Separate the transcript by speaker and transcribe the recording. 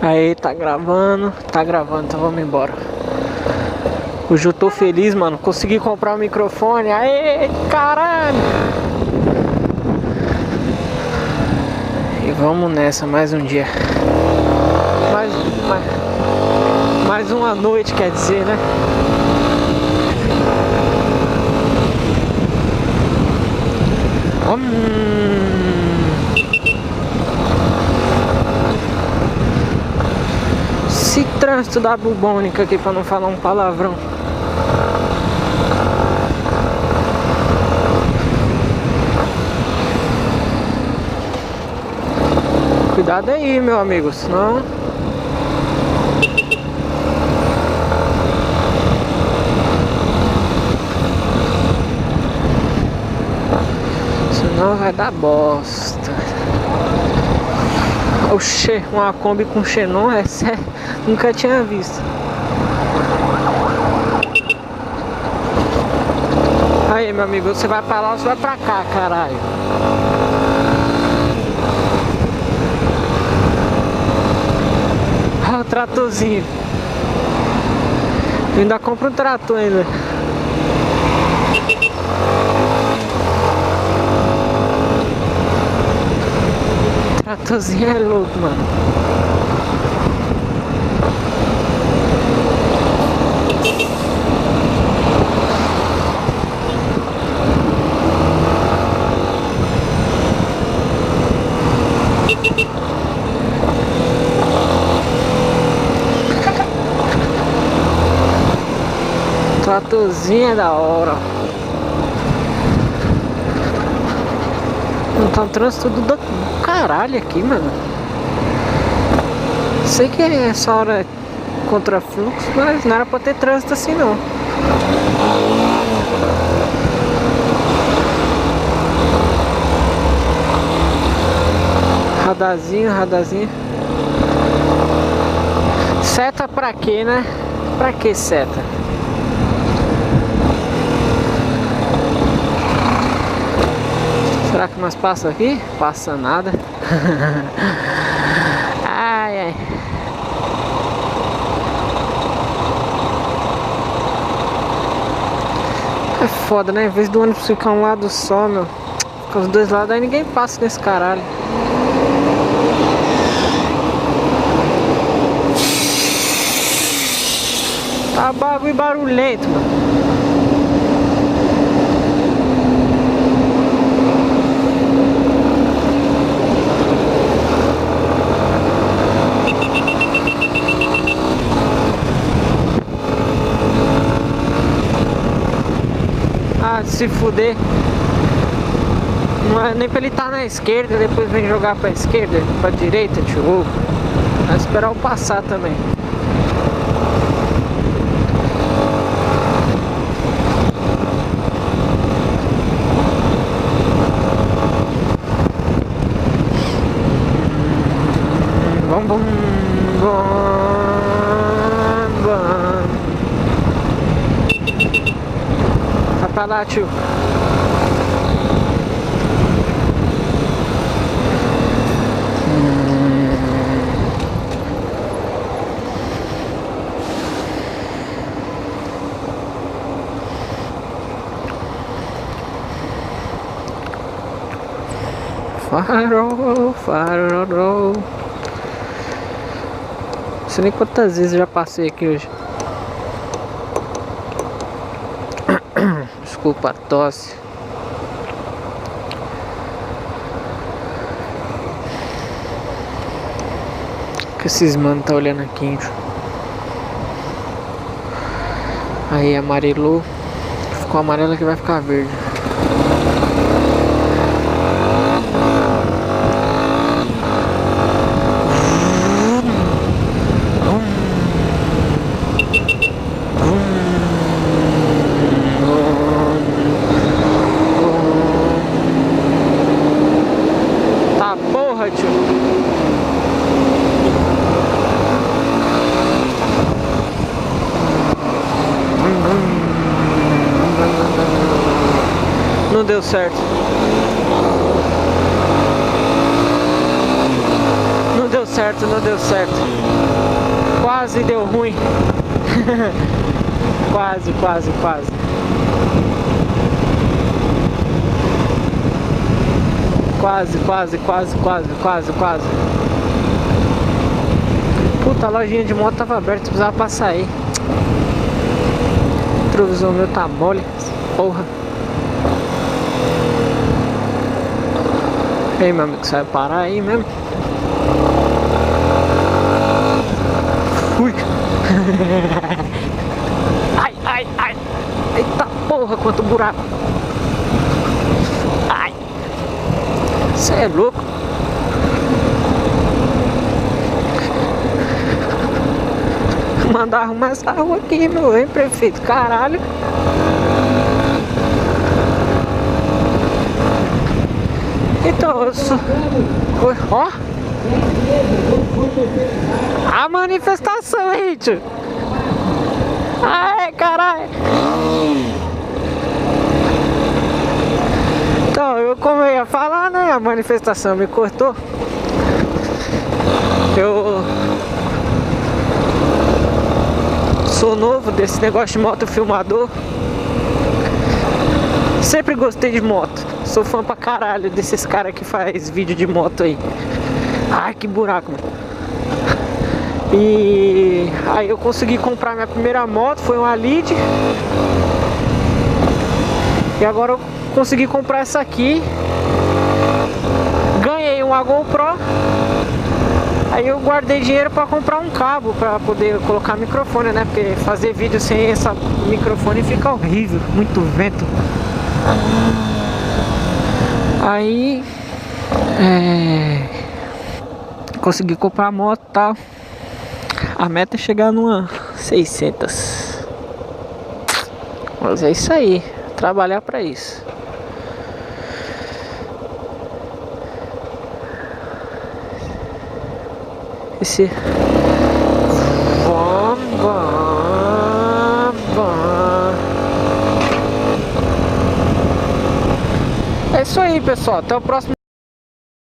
Speaker 1: Aí, tá gravando, então vamos embora. Hoje eu tô feliz, mano. Consegui comprar um microfone. Aê, caralho! E vamos nessa, mais um dia. Mais uma noite, quer dizer, né? Esse trânsito da bubônica aqui, pra não falar um palavrão. Cuidado aí, meu amigo, senão... Senão vai dar bosta. Oxê, uma Kombi com xenon, essa nunca tinha visto. Aí, meu amigo, você vai pra lá ou você vai pra cá, caralho? Olha o tratorzinho. Eu ainda compro um trator ainda. Tratorzinho é louco, mano. Tratorzinho é da hora. Não tá um trânsito do caralho aqui, mano. Sei que é essa hora contra fluxo, mas não era pra ter trânsito assim não. Radarzinho. Seta pra quê, né? Pra que seta? Será que nós passa aqui? Passa nada. Ai. É foda, né? Em vez do ônibus ficar um lado só, meu, fica os dois lados, aí ninguém passa nesse caralho. Tá bagulho barulhento, mano. Se fuder. Não é nem pra ele estar na esquerda, depois vem jogar pra esquerda, pra direita, tio. Vai esperar eu passar também. Vamos. Vai pra lá, tio. Farol. Não sei nem quantas vezes eu já passei aqui hoje. Desculpa a tosse. Que esses mano tá olhando aqui, hein? Aí amarelou. Ficou amarelo que vai ficar verde. Tá porra, tio. Não deu certo. Não deu certo, não deu certo. Quase deu ruim. Quase. Quase. Puta, a lojinha de moto tava aberta, precisava passar aí. O retrovisor meu tá mole. Porra. Ei, meu amigo, você vai parar aí mesmo? Fui. Ai. Eita porra, quanto buraco. Ai. Você é louco. Mandar arrumar essa rua aqui, meu, hein, prefeito? Caralho. Então, eu sou... Ó. A manifestação aí, tio. Ai, caralho. Então, como eu ia falar, né? A manifestação me cortou. Eu sou novo desse negócio de moto filmador. Sempre gostei de moto. Sou fã pra caralho desses caras que faz vídeo de moto aí. Ai, que buraco, mano. E aí eu consegui comprar minha primeira moto, foi uma Lead. E agora eu consegui comprar essa aqui. Ganhei uma GoPro. Aí eu guardei dinheiro pra comprar um cabo pra poder colocar microfone, né? Porque fazer vídeo sem esse microfone fica horrível, muito vento. Aí consegui comprar a moto e tal. A meta é chegar numa 600. Mas é isso aí, trabalhar pra isso. Esse... É isso aí, pessoal. Até o próximo